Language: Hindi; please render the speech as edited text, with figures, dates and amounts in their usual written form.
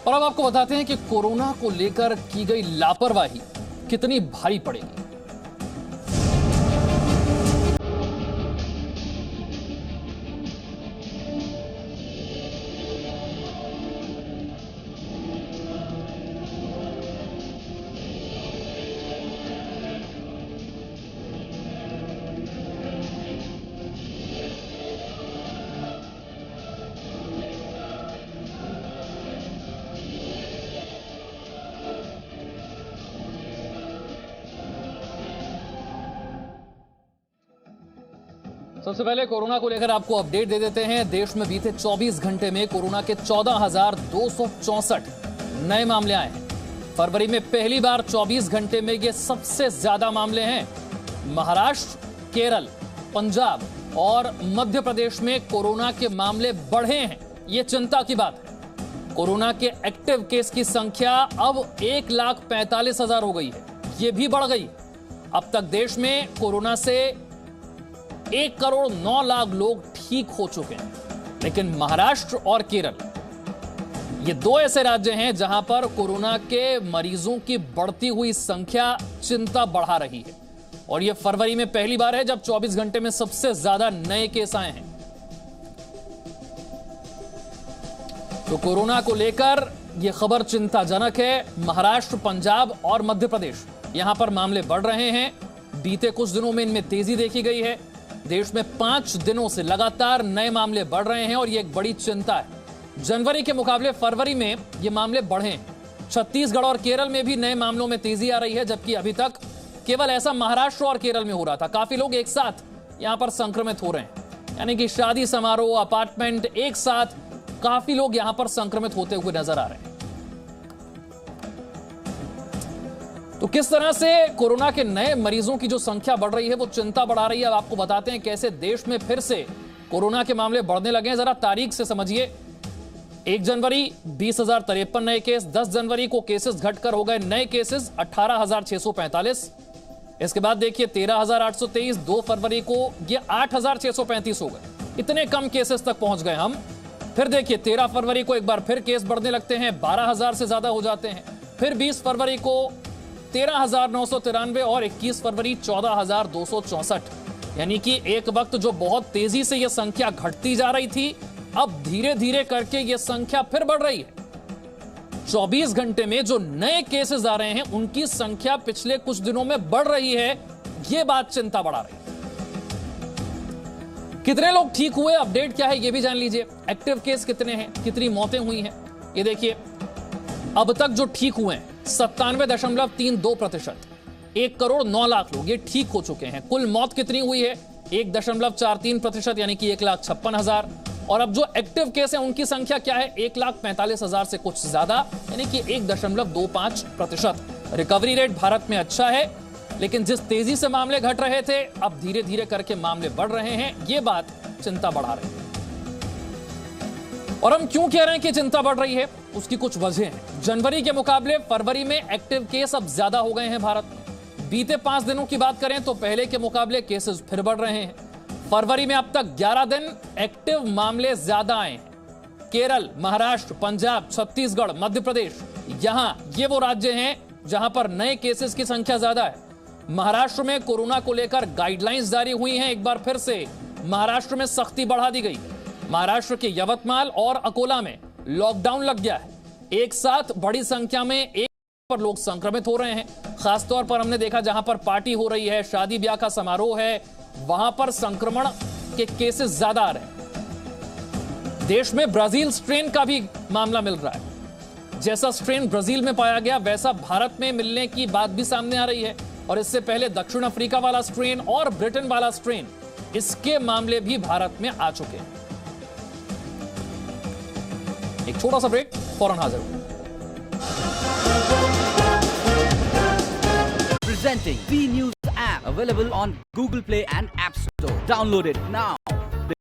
और अब आपको बताते हैं कि कोरोना को लेकर की गई लापरवाही कितनी भारी पड़ेगी। सबसे पहले कोरोना को लेकर आपको अपडेट दे देते हैं। देश में बीते 24 घंटे में कोरोना के 14,264 नए मामले आए हैं। फरवरी में पहली बार 24 घंटे में ये सबसे ज्यादा मामले हैं। महाराष्ट्र, केरल, पंजाब और मध्य प्रदेश में कोरोना के मामले बढ़े हैं। ये चिंता की बात है। कोरोना के एक्टिव केस की संख्या अब 1,45,000 हो गई है। ये भी बढ़ गई। अब तक देश में कोरोना से 1,09,00,000 लोग ठीक हो चुके हैं। लेकिन महाराष्ट्र और केरल ये दो ऐसे राज्य हैं जहां पर कोरोना के मरीजों की बढ़ती हुई संख्या चिंता बढ़ा रही है। और यह फरवरी में पहली बार है जब 24 घंटे में सबसे ज्यादा नए केस आए हैं। तो कोरोना को लेकर यह खबर चिंताजनक है। महाराष्ट्र, पंजाब और मध्य प्रदेश यहां पर मामले बढ़ रहे हैं। बीते कुछ दिनों में इनमें तेजी देखी गई है। देश में 5 दिनों से लगातार नए मामले बढ़ रहे हैं और यह एक बड़ी चिंता है। जनवरी के मुकाबले फरवरी में ये मामले बढ़े हैं। छत्तीसगढ़ और केरल में भी नए मामलों में तेजी आ रही है, जबकि अभी तक केवल ऐसा महाराष्ट्र और केरल में हो रहा था। काफी लोग एक साथ यहां पर संक्रमित हो रहे हैं, यानी कि शादी समारोह, अपार्टमेंट, एक साथ काफी लोग यहां पर संक्रमित होते हुए नजर आ रहे हैं। तो किस तरह से कोरोना के नए मरीजों की जो संख्या बढ़ रही है वो चिंता बढ़ा रही है। अब आपको बताते हैं कैसे देश में फिर से कोरोना के मामले बढ़ने लगे हैं। जरा तारीख से समझिए। 1 जनवरी 20,053 नए केस, 10 जनवरी को केसेस घटकर हो गए नए केसेस 18,645। इसके बाद देखिए 13,823, 2 फरवरी को ये 8,635 हो गए। इतने कम केसेस तक पहुंच गए हम। फिर देखिए 13 फरवरी को एक बार फिर केस बढ़ने लगते हैं, 12,000 से ज्यादा हो जाते हैं। फिर 20 फरवरी को 13,993 और 21 फरवरी 14,264। यानी कि एक वक्त जो बहुत तेजी से यह संख्या घटती जा रही थी, अब धीरे धीरे करके यह संख्या फिर बढ़ रही है। 24 घंटे में जो नए केसेस आ रहे हैं उनकी संख्या पिछले कुछ दिनों में बढ़ रही है। यह बात चिंता बढ़ा रही है। कितने लोग ठीक हुए, अपडेट क्या है, यह भी जान लीजिए। एक्टिव केस कितने हैं, कितनी मौतें हुई हैं, ये देखिए। अब तक जो ठीक हुए हैं 97.32%। 1,09,00,000 लोग ये ठीक हो चुके हैं। कुल मौत कितनी हुई है? 1.43%, यानी कि 1,56,000। और अब जो एक्टिव केस है उनकी संख्या क्या है? 1,45,000 से कुछ ज्यादा, यानी कि 1.25%। रिकवरी रेट भारत में अच्छा है, लेकिन जिस तेजी से मामले घट रहे थे, अब धीरे धीरे करके मामले बढ़ रहे हैं। ये बात चिंता बढ़ा रही है। और हम क्यों कह रहे हैं कि चिंता बढ़ रही है, उसकी कुछ वजह हैं। जनवरी के मुकाबले फरवरी में एक्टिव केस अब ज्यादा हो गए हैं भारत में। बीते 5 दिनों की बात करें तो पहले के मुकाबले केसेस फिर बढ़ रहे हैं। फरवरी में अब तक 11 दिन एक्टिव मामले ज्यादा आए हैं। केरल, महाराष्ट्र, पंजाब, छत्तीसगढ़, मध्य प्रदेश, यहां ये वो राज्य हैं जहां पर नए केसेस की संख्या ज्यादा है। महाराष्ट्र में कोरोना को लेकर गाइडलाइंस जारी हुई हैं। एक बार फिर से महाराष्ट्र में सख्ती बढ़ा दी गई। महाराष्ट्र के यवतमाल और अकोला में लॉकडाउन लग गया है। एक साथ बड़ी संख्या में एक पर लोग संक्रमित हो रहे हैं। खासतौर पर हमने देखा जहां पर पार्टी हो रही है, शादी ब्याह का समारोह है, वहां पर संक्रमण के केसेस ज्यादा आ रहे हैं। देश में ब्राजील स्ट्रेन का भी मामला मिल रहा है। जैसा स्ट्रेन ब्राजील में पाया गया वैसा भारत में मिलने की बात भी सामने आ रही है। और इससे पहले दक्षिण अफ्रीका वाला स्ट्रेन और ब्रिटेन वाला स्ट्रेन, इसके मामले भी भारत में आ चुके हैं। एक छोटा सा ब्रेक, फौरन हाजिर हूं। Presenting B News app available on Google Play and App Store. Download it now.